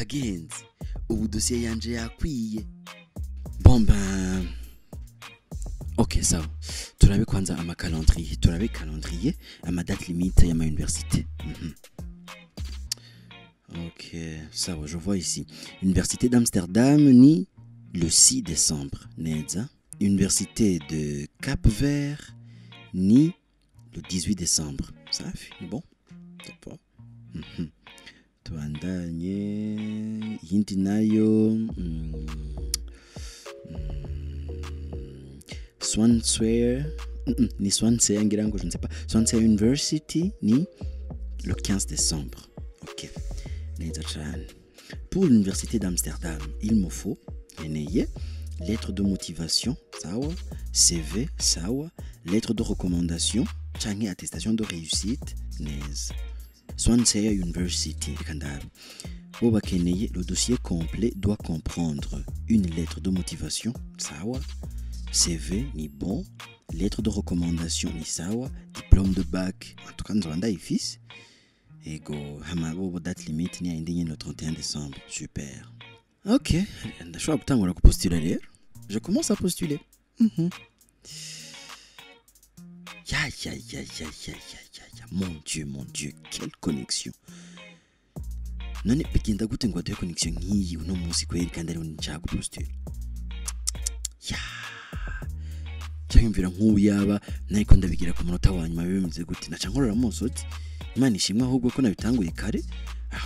bagenzi ubu dosiye yanje yakwiye. Bon ben ok sawa, turabe kwanza calendrier, turabe calendrier ama date limite ya ma université. Ok sawa, je vois ici Université d'Amsterdam ni le 6 décembre neza, Université de Cap-Vert ni le 18 décembre. Ça fait bon, c'est pas. Tuandanye yindi nayo Swansea ni Swansea ngira ngo je ne sais pas, Swansea University ni le 15 décembre. Ok neza cyane. Pour l'université d'Amsterdam il me faut une lettre de motivation sawa, CV sawa, lettre de recommandation canke attestation de réussite neza. Swansea University kandabi bo bakeneye le dossier complet doit comprendre une lettre de motivation sawa, CV ni bon, lettre de recommandation ni sawa, diplôme de bac en tout cas nzonda ifisi ego hama bo date limite ni indinye le 31 décembre. Super. Ok, ndashobora gutangura kupostuler rero. Je commence à postuler. Mon Dieu, quelle connexion. None bigenda gute ngo ade connexion nk'iyi uno munsi kweri kandi ari nshaka postuler. Cyangwa nk'ubu yaba nayiko ndabigira ku munota wanyuma bimeze gute naca nkorora musoti. Imana ishimwe ahubwo ko nabitanguye kare.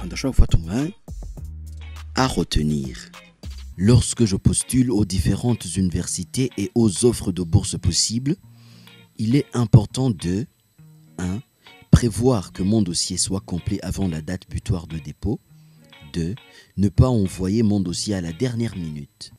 Ndashobora gufata umwanya. À retenir. Lorsque je postule aux différentes universités et aux offres de bourse possibles, il est important de 1. Prévoir que mon dossier soit complet avant la date butoir de dépôt. 2. Ne pas envoyer mon dossier à la dernière minute.